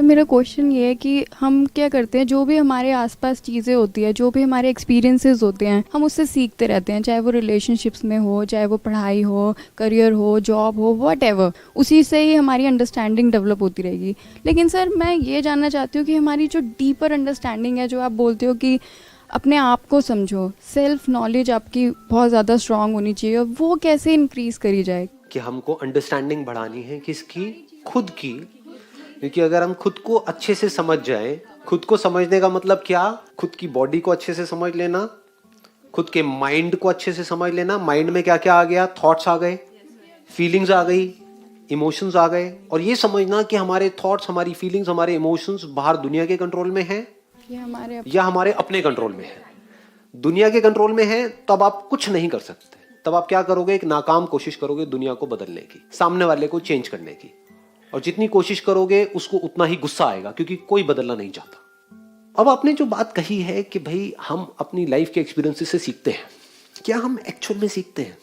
तो मेरा क्वेश्चन ये है कि हम क्या करते हैं, जो भी हमारे आसपास चीज़ें होती है, जो भी हमारे एक्सपीरियंसेस होते हैं, हम उससे सीखते रहते हैं, चाहे वो रिलेशनशिप्स में हो, चाहे वो पढ़ाई हो, करियर हो, जॉब हो, व्हाटएवर, उसी से ही हमारी अंडरस्टैंडिंग डेवलप होती रहेगी। लेकिन सर मैं ये जानना चाहती हूँ कि हमारी जो डीपर अंडरस्टैंडिंग है, जो आप बोलते हो कि अपने आप को समझो, सेल्फ नॉलेज आपकी बहुत ज़्यादा स्ट्रांग होनी चाहिए, और वो कैसे इंक्रीज़ करी जाए? कि हमको अंडरस्टैंडिंग बढ़ानी है किसकी? खुद की। क्योंकि अगर हम खुद को अच्छे से समझ जाएं, खुद को समझने का मतलब क्या? खुद की बॉडी को अच्छे से समझ लेना, खुद के माइंड को अच्छे से समझ लेना। माइंड में क्या क्या आ गया? थॉट्स आ गए, फीलिंग्स आ गई, इमोशंस आ गए। और ये समझना कि हमारे थॉट्स, हमारी फीलिंग्स, हमारे इमोशंस बाहर दुनिया के कंट्रोल में है या हमारे अपने कंट्रोल में है। दुनिया के कंट्रोल में है तब आप कुछ नहीं कर सकते। तब आप क्या करोगे? एक नाकाम कोशिश करोगे दुनिया को बदलने की, सामने वाले को चेंज करने की। और जितनी कोशिश करोगे उसको उतना ही गुस्सा आएगा, क्योंकि कोई बदलना नहीं चाहता। अब आपने जो बात कही है कि भाई हम अपनी लाइफ के एक्सपीरियंसेस से सीखते हैं, क्या हम एक्चुअल में सीखते हैं?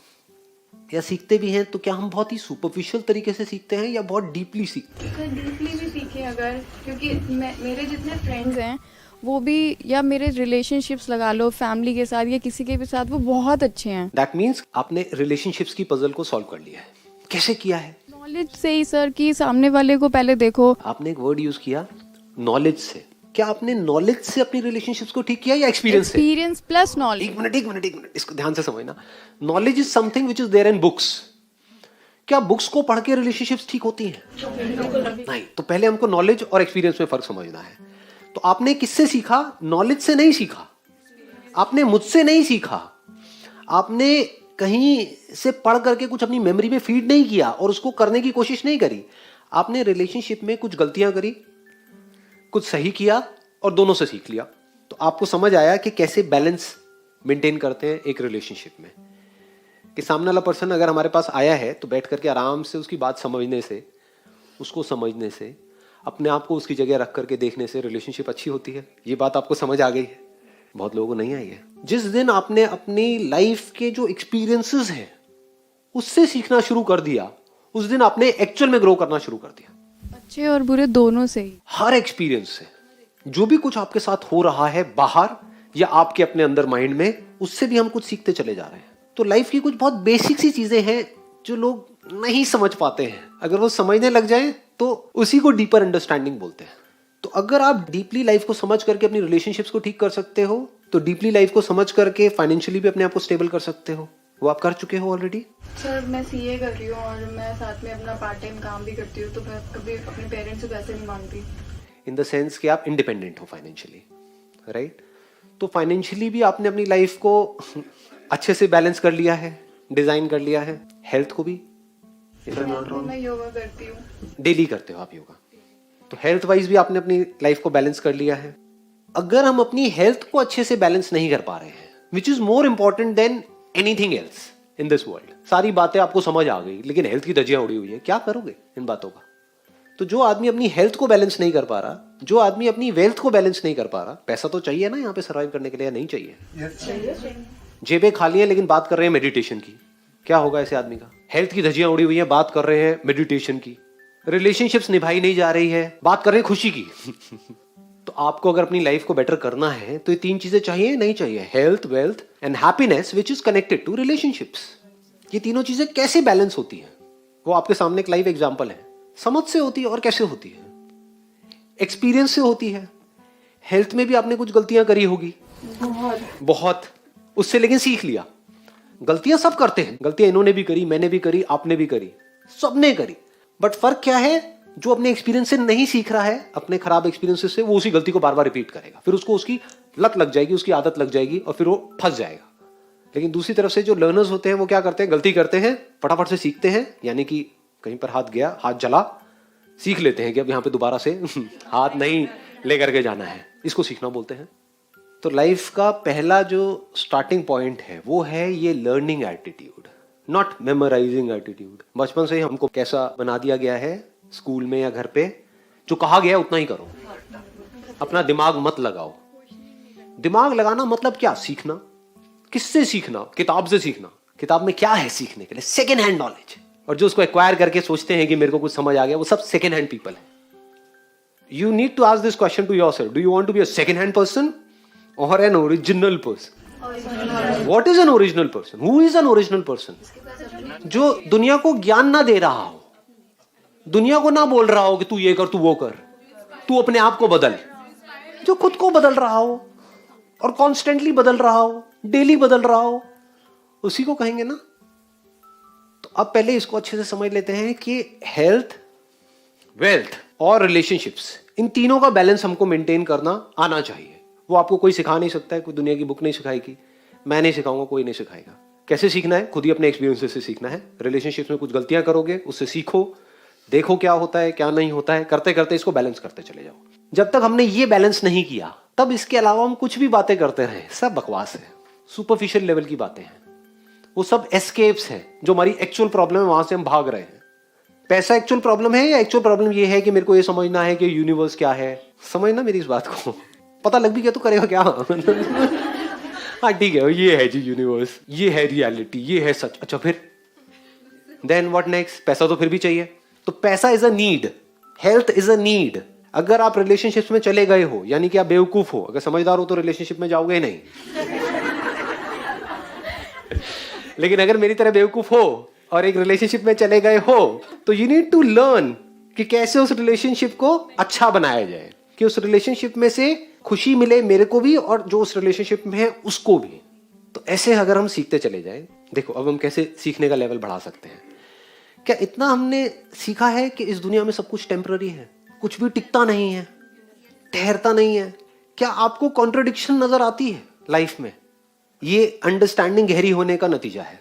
या सीखते भी हैं तो क्या हम बहुत ही सुपरफिशियल तरीके से सीखते हैं या बहुत डीपली सीखते हैं? सर डीपली भी सीखे अगर, क्योंकि मेरे जितने फ्रेंड्स हैं वो भी, या मेरे रिलेशनशिप्स लगा लो फैमिली के साथ या किसी के भी साथ, वो बहुत अच्छे हैं। दैट मीन्स आपने रिलेशनशिप्स की पजल को सॉल्व कर लिया है। कैसे किया है? नॉलेज से ही सर, कि सामने वाले को पहले देखो। आपने एक वर्ड यूज किया, नॉलेज से। क्या आपने नॉलेज से अपनी रिलेशनशिप्स को ठीक किया या एक्सपीरियंस से? Experience plus knowledge. एक मिनट, इसको ध्यान से समझना। Knowledge is something which is there in books. क्या बुक्स को पढ़ के रिलेशनशिप्स ठीक होती हैं? नहीं। तो पहले हमको नॉलेज और एक्सपीरियंस में फर्क समझना है। तो आपने किससे सीखा? नॉलेज से नहीं सीखा, आपने मुझसे नहीं सीखा, आपने कहीं से पढ़ करके कुछ अपनी मेमोरी में फीड नहीं किया और उसको करने की कोशिश नहीं करी। आपने रिलेशनशिप में कुछ गलतियां करी, कुछ सही किया और दोनों से सीख लिया। तो आपको समझ आया कि कैसे बैलेंस मेंटेन करते हैं एक रिलेशनशिप में। कि सामने वाला पर्सन अगर हमारे पास आया है तो बैठ करके आराम से उसकी बात समझने से, उसको समझने से, अपने आप को उसकी जगह रख करके देखने से रिलेशनशिप अच्छी होती है। ये बात आपको समझ आ गई है? बहुत लोगों को नहीं आई है। जिस दिन आपने अपनी लाइफ के जो एक्सपीरियंसेस हैं उससे सीखना शुरू कर दिया, उस दिन आपने एक्चुअल में ग्रो करना शुरू कर दिया। अच्छे और बुरे दोनों से ही। हर एक्सपीरियंस से, जो भी कुछ आपके साथ हो रहा है बाहर या आपके अपने अंदर माइंड में, उससे भी हम कुछ सीखते चले जा रहे हैं। तो लाइफ की कुछ बहुत बेसिक सी चीजें हैं जो लोग नहीं समझ पाते हैं। अगर वो समझने लग जाएं तो उसी को डीपर अंडरस्टैंडिंग बोलते हैं। तो अगर आप डीपली लाइफ को समझ करके अपनी रिलेशनशिप्स को ठीक कर सकते हो, तो डीपली लाइफ को समझ करके फाइनेंशियली भी अपने आप को स्टेबल कर सकते हो। वो आप कर चुके हो ऑलरेडी। सर मैं सीए कर रही हूँ और मैं साथ में अपना पार्ट टाइम काम भी करती हूँ, तो मैं कभी अपने पेरेंट्स से पैसे नहीं मांगती। इन द सेंस कि आप इंडिपेंडेंट हो फाइनेंशियली, राइट? तो फाइनेंशियली भी आपने अपनी लाइफ को अच्छे से बैलेंस कर लिया है, डिजाइन कर लिया है। हेल्थ को भी मैं योगा करती हूँ। डेली करते हो आप योगा, तो हेल्थ वाइज भी आपने अपनी लाइफ को बैलेंस कर लिया है। अगर हम अपनी हेल्थ को अच्छे से बैलेंस नहीं कर पा रहे हैं, which is more important than anything else in this world. सारी बातें आपको समझ आ गई लेकिन हेल्थ की धज्जियां उड़ी हुई है, क्या करोगे इन बातों का? तो जो आदमी अपनी हेल्थ को बैलेंस नहीं कर पा रहा, जो आदमी अपनी वेल्थ को बैलेंस नहीं कर पा रहा, पैसा तो चाहिए ना यहाँ पे सर्वाइव करने के लिए, नहीं चाहिए? जेबें खाली हैं लेकिन बात कर रहे हैं मेडिटेशन की, क्या होगा ऐसे आदमी का? हेल्थ की धज्जियां उड़ी हुई हैं, बात कर रहे हैं मेडिटेशन की। रिलेशनशिप्स निभाई नहीं जा रही है, बात कर रहे हैं खुशी की। तो आपको अगर अपनी लाइफ को बेटर करना है तो ये तीन चीजें चाहिए, नहीं चाहिए? Health, wealth and happiness which is connected to relationships. ये तीनों चीजें कैसे बैलेंस होती हैं, वो आपके सामने एक लाइव एग्जाम्पल है। समझ से होती है और कैसे होती है? एक्सपीरियंस से होती है। हेल्थ में भी आपने कुछ गलतियां करी होगी, बहुत, उससे लेकिन सीख लिया। गलतियां सब करते हैं, गलतियां इन्होंने भी करी, मैंने भी करी, आपने भी करी, सबने करी। बट फर्क क्या है? जो अपने एक्सपीरियंस से नहीं सीख रहा है, अपने खराब एक्सपीरियंसेस से, वो उसी गलती को बार बार रिपीट करेगा। फिर उसको उसकी लत लग जाएगी, उसकी आदत लग जाएगी और फिर वो फंस जाएगा। लेकिन दूसरी तरफ से जो लर्नर्स होते हैं वो क्या करते हैं? गलती करते हैं, फटाफट से सीखते हैं, यानी कि कहीं पर हाथ गया, हाथ जला, सीख लेते हैं कि अब यहाँ पे दोबारा से हाथ नहीं लेकर के जाना है। इसको सीखना बोलते हैं। तो लाइफ का पहला जो स्टार्टिंग पॉइंट है वो है ये learning attitude, not memorising attitude. बचपन से ही हमको कैसा बना दिया गया है स्कूल में या घर पे, जो कहा गया उतना ही करो, अपना दिमाग मत लगाओ। दिमाग लगाना मतलब क्या? सीखना। किससे सीखना? किताब से सीखना। किताब में क्या है सीखने के लिए? Second hand knowledge. और जो उसको एक्वायर करके सोचते हैं कि मेरे को कुछ समझ आ गया, वो सब सेकेंड हैंड पीपल है। You need to ask this question to yourself. Do you want to be a second-hand person or an original person? What is an original person? Who is an original person? जो दुनिया को ज्ञान ना दे रहा हो, दुनिया को ना बोल रहा हो कि तू ये कर, तू वो कर, तू अपने आप को बदल, जो खुद को बदल रहा हो और कॉन्स्टेंटली बदल रहा हो, डेली बदल रहा हो, उसी को कहेंगे ना। तो अब पहले इसको अच्छे से समझ लेते हैं कि हेल्थ, वेल्थ और रिलेशनशिप्स, इन तीनों का बैलेंस हमको मेंटेन करना आना चाहिए। वो आपको कोई सिखा नहीं सकता है, कोई दुनिया की बुक नहीं सिखाएगी, मैं नहीं सिखाऊंगा, कोई नहीं सिखाएगा। कैसे सीखना है? खुद ही अपने एक्सपीरियंसेस से सीखना है। रिलेशनशिप्स में कुछ गलतियां करोगे, उससे सीखो, देखो क्या होता है क्या नहीं होता है, करते करते इसको बैलेंस करते चले जाओ। जब तक हमने ये बैलेंस नहीं किया, तब इसके अलावा हम कुछ भी बातें करते रहे, सब बकवास है, सुपरफिशियल लेवल की बातें हैं, वो सब एस्केप्स हैं। जो हमारी एक्चुअल प्रॉब्लम है वहां से हम भाग रहे हैं। पैसा एक्चुअल प्रॉब्लम है या एक्चुअल प्रॉब्लम ये है कि मेरे को ये समझना है कि यूनिवर्स क्या है? समझना मेरी इस बात को, पता लग भी गया तो करेगा क्या? हाँ ठीक है, ये है जी यूनिवर्स, ये है रियलिटी, ये है सच। अच्छा फिर देन व्हाट नेक्स्ट? पैसा तो फिर भी चाहिए। तो पैसा is a need, health is a need. अगर आप रिलेशनशिप्स में चले गए हो, यानी कि आप बेवकूफ हो, अगर समझदार हो तो रिलेशनशिप में जाओगे नहीं। लेकिन अगर मेरी तरह बेवकूफ हो और एक रिलेशनशिप में चले गए हो, तो यू नीड टू लर्न कि कैसे उस रिलेशनशिप को अच्छा बनाया जाए, कि उस रिलेशनशिप में से खुशी मिले मेरे को भी और जो उस रिलेशनशिप में है उसको भी। तो ऐसे अगर हम सीखते चले जाएं, देखो अब हम कैसे सीखने का लेवल बढ़ा सकते हैं। क्या इतना हमने सीखा है कि इस दुनिया में सब कुछ टेम्पररी है, कुछ भी टिकता नहीं है, ठहरता नहीं है? क्या आपको कॉन्ट्रडिक्शन नजर आती है लाइफ में? ये अंडरस्टैंडिंग गहरी होने का नतीजा है।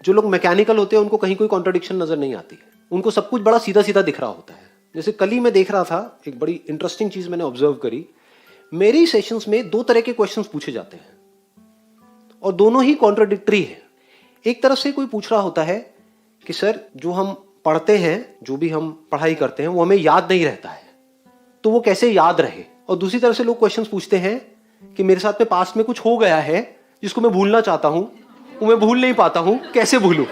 जो लोग मैकेनिकल होते हैं उनको कहीं कोई कॉन्ट्रडिक्शन नजर नहीं आती है, उनको सब कुछ बड़ा सीधा सीधा दिख रहा होता है। जैसे कल ही मैं देख रहा था, एक बड़ी इंटरेस्टिंग चीज मैंने ऑब्जर्व करी। मेरी सेशंस में 2 तरह के क्वेश्चंस पूछे जाते हैं और दोनों ही कॉन्ट्रडिक्टरी है। एक तरफ से कोई पूछ रहा होता है कि सर जो हम पढ़ते हैं, जो भी हम पढ़ाई करते हैं वो हमें याद नहीं रहता है, तो वो कैसे याद रहे? और दूसरी तरफ से लोग क्वेश्चंस पूछते हैं कि मेरे साथ में पास्ट में कुछ हो गया है जिसको मैं भूलना चाहता हूं, वो मैं भूल नहीं पाता हूं, कैसे भूलूं?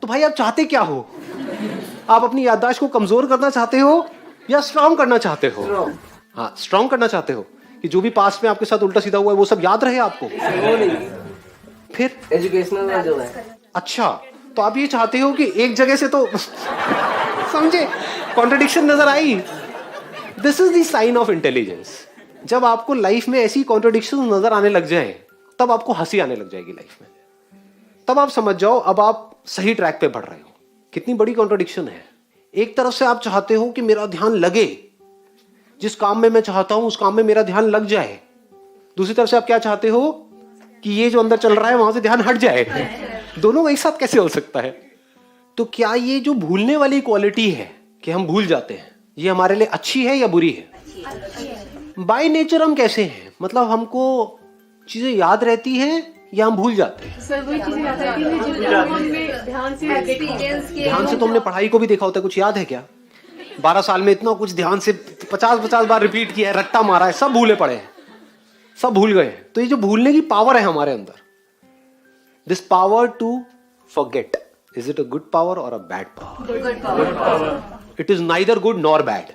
तो भाई आप चाहते क्या हो? आप अपनी याददाश्त को कमजोर करना चाहते हो या स्ट्रांग करना चाहते हो? हाँ, स्ट्रांग करना चाहते हो कि जो भी पास्ट में आपके साथ उल्टा सीधा हुआ है वो सब याद रहे आपको? फिर एजुकेशनल जो है। अच्छा, तो आप ये चाहते हो कि एक जगह से तो समझे कॉन्ट्रडिक्शन नजर आई। This is the sign of intelligence. जब आपको लाइफ में ऐसी कॉन्ट्रडिक्शन नजर आने लग जाए, तब आपको हंसी आने लग जाएगी लाइफ में। तब आप समझ जाओ अब आप सही ट्रैक पे बढ़ रहे हो। कितनी बड़ी कॉन्ट्रडिक्शन है। एक तरफ से आप चाहते हो कि मेरा ध्यान लगे, जिस काम में मैं चाहता हूं उस काम में मेरा ध्यान लग जाए। दूसरी तरफ से आप क्या चाहते हो कि ये जो अंदर चल रहा है वहां से ध्यान हट जाए। दोनों एक साथ कैसे हो सकता है? तो क्या ये जो भूलने वाली क्वालिटी है कि हम भूल जाते हैं, ये हमारे लिए अच्छी है या बुरी है? बाय नेचर हम कैसे हैं? मतलब हमको चीजें याद रहती हैं या हम भूल जाते हैं? सर वही चीजें याद रहती हैं जो हमने ध्यान से ध्यान से तो हमने पढ़ाई को भी देखा होता है, कुछ याद है क्या? 12 साल में इतना कुछ ध्यान से 50-50 बार रिपीट किया है, रट्टा मारा है, सब भूले पड़े हैं, सब भूल गए। तो ये जो भूलने की पावर है हमारे अंदर, this power to forget, is it a good power और a bad power? It is neither good nor bad.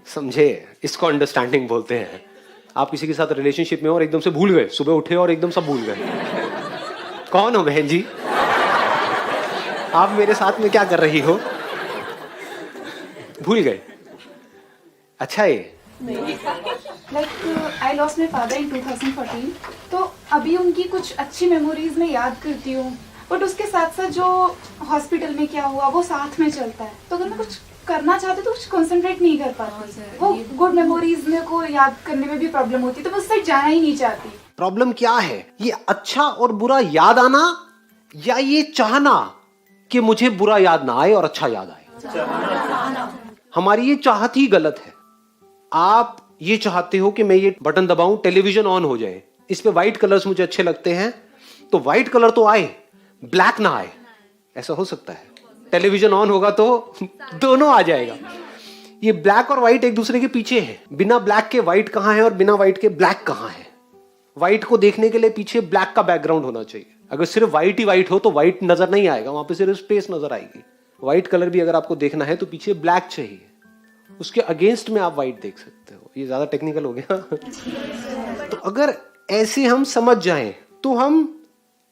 समझे? इसको अंडरस्टैंडिंग बोलते हैं। आप किसी के साथ रिलेशनशिप में हो और एकदम से भूल गए, सुबह उठे और एकदम सब भूल गए। कौन हो बहन जी? आप मेरे साथ में क्या कर रही हो? भूल गए। अच्छा है। I lost my father in 2014, तो अभी उनकी कुछ अच्छी मेमोरीज में याद करती हूँ, बट उसके साथ साथ जो हॉस्पिटल में क्या हुआ वो साथ में चलता है। तो अगर मैं कुछ करना चाहती तो कुछ कंसंट्रेट नहीं कर पाती। वो गुड मेमोरीज में को याद करने में भी प्रॉब्लम होती, तो मैं उससे जाना ही नहीं चाहती। प्रॉब्लम क्या है? ये अच्छा और बुरा याद आना या ये चाहना कि मुझे बुरा याद ना आए और अच्छा याद आए? हमारी ये चाहत ही गलत है। आप ये चाहते हो कि मैं ये बटन दबाऊं, टेलीविजन ऑन हो जाए, इस पे व्हाइट कलर्स मुझे अच्छे लगते हैं, तो व्हाइट कलर तो आए, ब्लैक ना आए। ऐसा हो सकता है? टेलीविजन ऑन होगा तो दोनों आ जाएगा। ये ब्लैक और व्हाइट एक दूसरे के पीछे है। बिना ब्लैक के व्हाइट कहां है और बिना व्हाइट के ब्लैक कहां है? व्हाइट को देखने के लिए पीछे ब्लैक का बैकग्राउंड होना चाहिए। अगर सिर्फ व्हाइट ही व्हाइट हो तो व्हाइट नजर नहीं आएगा, वहां पे सिर्फ स्पेस नजर आएगी। व्हाइट कलर भी अगर आपको देखना है तो पीछे ब्लैक चाहिए। उसके अगेंस्ट में आप वाइट देख सकते हो। ये ज्यादा टेक्निकल हो गया। तो अगर ऐसे हम समझ जाएं तो हम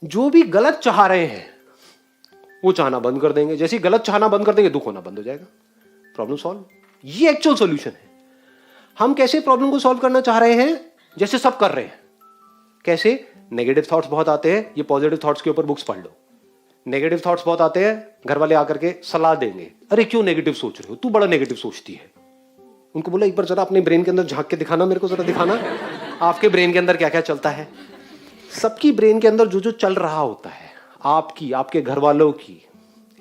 जो भी गलत चाह रहे हैं वो चाहना बंद कर देंगे। जैसे ही गलत चाहना बंद कर देंगे दुख होना बंद हो जाएगा, प्रॉब्लम सॉल्व। ये एक्चुअल सॉल्यूशन है। हम कैसे प्रॉब्लम को सॉल्व करना चाह रहे हैं? जैसे सब कर रहे हैं। कैसे? नेगेटिव थॉट्स बहुत आते हैं, ये पॉजिटिव थॉट्स के ऊपर बुक्स पढ़ लो। नेगेटिव थॉट्स बहुत आते हैं, घर वाले आकर के सलाह देंगे, अरे क्यों नेगेटिव सोच रहे हो, तू बड़ा नेगेटिव सोचती है। उनको बोला एक बार जरा अपने ब्रेन के अंदर झांक के दिखाना, मेरे को जरा दिखाना आपके ब्रेन के अंदर क्या क्या चलता है। सबकी ब्रेन के अंदर जो जो चल रहा होता है, आपकी, आपके घर वालों की,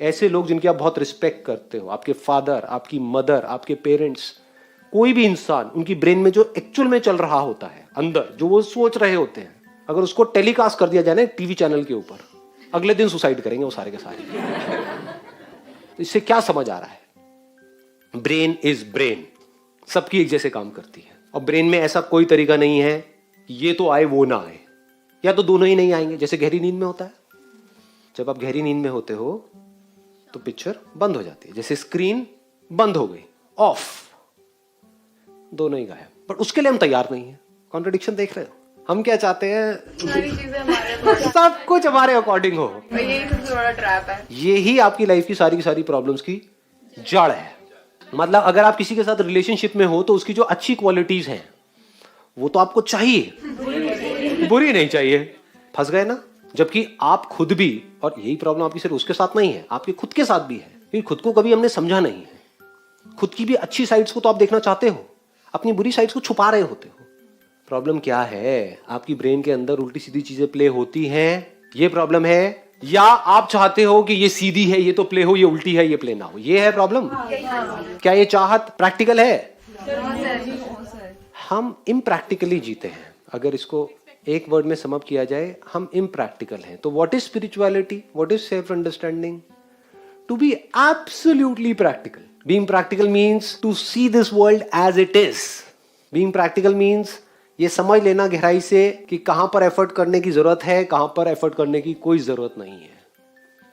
ऐसे लोग जिनकी आप बहुत रिस्पेक्ट करते हो, आपके फादर, आपकी मदर, आपके पेरेंट्स, कोई भी इंसान, उनकी ब्रेन में जो एक्चुअल में चल रहा होता है अंदर, जो वो सोच रहे होते हैं, अगर उसको टेलीकास्ट कर दिया जाए ना टीवी चैनल के ऊपर, अगले दिन सुसाइड करेंगे वो सारे के सारे। तो इससे क्या समझ आ रहा है? ब्रेन इज ब्रेन, सबकी एक जैसे काम करती है। और ब्रेन में ऐसा कोई तरीका नहीं है ये तो आए वो ना आए, या तो दोनों ही नहीं आएंगे। जैसे गहरी नींद में होता है, जब आप गहरी नींद में होते हो तो पिक्चर बंद हो जाती है। जैसे स्क्रीन बंद हो गई, ऑफ, दोनों ही गायब। पर उसके लिए हम तैयार नहीं है। कॉन्ट्रडिक्शन देख रहे हो? हम क्या चाहते हैं? सारी चीजें हमारे सब कुछ हमारे अकॉर्डिंग हो। यही सबसे बड़ा ट्रैप है। यही आपकी लाइफ की सारी प्रॉब्लम्स की जड़ है। मतलब अगर आप किसी के साथ रिलेशनशिप में हो तो उसकी जो अच्छी क्वालिटीज हैं वो तो आपको चाहिए, बुरी नहीं चाहिए। फंस गए ना? जबकि आप खुद भी, और यही प्रॉब्लम आपकी सिर्फ उसके साथ नहीं है, आपके खुद के साथ भी है, क्योंकि खुद को कभी हमने समझा नहीं है। खुद की भी अच्छी साइड्स को तो आप देखना चाहते हो, अपनी बुरी साइड्स को छुपा रहे होते हो। प्रॉब्लम क्या है? आपकी ब्रेन के अंदर उल्टी सीधी चीजें प्ले होती हैं, ये प्रॉब्लम है। या आप चाहते हो कि ये सीधी है, ये तो प्ले हो, ये उल्टी है, ये प्ले ना हो, ये है प्रॉब्लम। क्या ये चाहत प्रैक्टिकल है? हम इम्प्रैक्टिकली जीते हैं। अगर इसको एक वर्ड में सम अप किया जाए, हम इम्प्रैक्टिकल हैं। तो what is spirituality? What is self understanding? To be absolutely practical. Being practical means to see this world as it is. Being practical means ये समझ लेना गहराई से कि कहां पर एफर्ट करने की जरूरत है, कहां पर एफर्ट करने की कोई जरूरत नहीं है।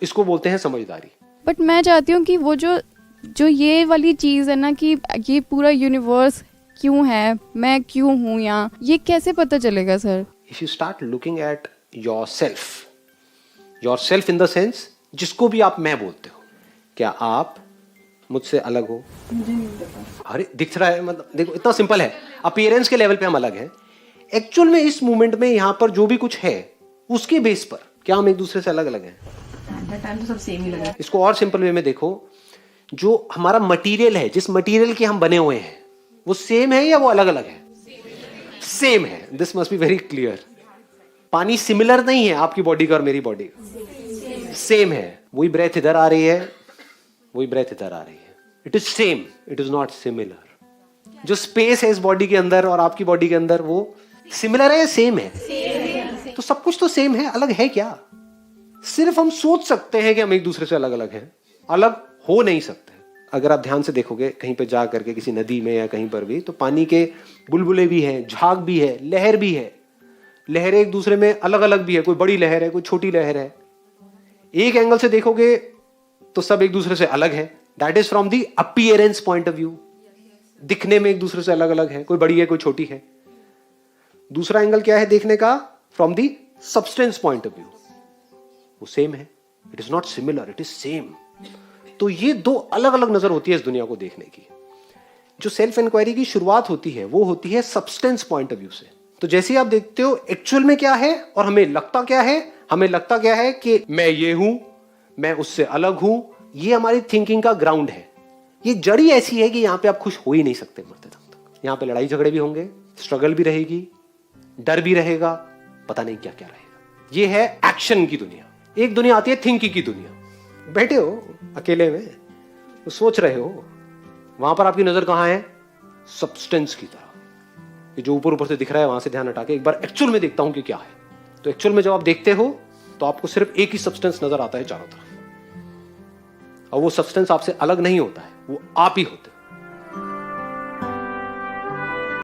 इसको बोलते हैं समझदारी। बट मैं चाहती हूँ कि वो जो ये वाली चीज़ है ना कि ये पूरा यूनिवर्स क्यों है, मैं क्यों हूँ यहाँ, ये कैसे पता चलेगा sir? If you start looking at your self in the sense, जिसको भी आप मैं बोलते हो, क्या आप मुझसे अलग हो? अरे दिख रहा है, मतलब देखो इतना सिंपल है। अपीयरेंस के लेवल पे हम अलग हैं, एक्चुअल में इस मोमेंट में यहाँ पर जो भी कुछ है उसके बेस पर क्या हम एक दूसरे से अलग अलग हैं? तो सब सेम ही लगा। इसको और सिंपल वे में देखो, जो हमारा मटेरियल है, जिस मटेरियल के हम बने हुए हैं, वो सेम है या वो अलग अलग है? सेम है। This must be very clear. पानी सिमिलर नहीं है आपकी बॉडी का और मेरी बॉडी का, सेम है। वही ब्रेथ इधर आ रही है, वही ब्रेथ इधर आ रही है। It is same, it is not similar. जो स्पेस है इस बॉडी के अंदर और आपकी बॉडी के अंदर, वो सिमिलर है या सेम है? तो सब कुछ तो सेम है, अलग है क्या? सिर्फ हम सोच सकते हैं कि हम एक दूसरे से अलग अलग हैं, अलग हो नहीं सकते। अगर आप ध्यान से देखोगे कहीं पे जा करके, किसी नदी में या कहीं पर भी, तो पानी के बुलबुले भी हैं, झाग भी है, लहर भी है। लहरें एक दूसरे में अलग अलग भी है, कोई बड़ी लहर है, कोई छोटी लहर है। एक एंगल से देखोगे तो सब एक दूसरे से अलग है। That is from the appearance point of view. दिखने में एक दूसरे से अलग अलग है, कोई बड़ी है, कोई छोटी है। दूसरा एंगल क्या है देखने का? From the substance point of view, वो सेम है। It is not similar, it is same. तो ये दो अलग अलग नजर होती है इस दुनिया को देखने की। जो सेल्फ इंक्वायरी की शुरुआत होती है वो होती है सब्सटेंस पॉइंट ऑफ व्यू से। तो जैसे आप देखते हो एक्चुअल में क्या है और हमें लगता क्या है, हमें लगता क्या है कि मैं ये हूं, मैं उससे अलग हूं। ये हमारी थिंकिंग का ग्राउंड है। ये जड़ी ऐसी है कि यहां पे आप खुश हो ही नहीं सकते मरते दम तक। यहां पे लड़ाई झगड़े भी होंगे, स्ट्रगल भी रहेगी, डर भी रहेगा, पता नहीं क्या क्या रहेगा। ये है एक्शन की दुनिया। एक दुनिया आती है थिंकिंग की दुनिया। बैठे हो अकेले में, तो सोच रहे हो, वहां पर आपकी नजर कहां है? सब्सटेंस की तरफ। ये जो ऊपर ऊपर से दिख रहा है वहां से ध्यान हटा के एक बार एक्चुअल में देखता हूं कि क्या है। तो एक्चुअल में जब आप देखते हो तो आपको सिर्फ एक ही सब्सटेंस नजर आता है चारों तरफ, और वो सब्सटेंस आपसे अलग नहीं होता है, वो आप ही होते हो।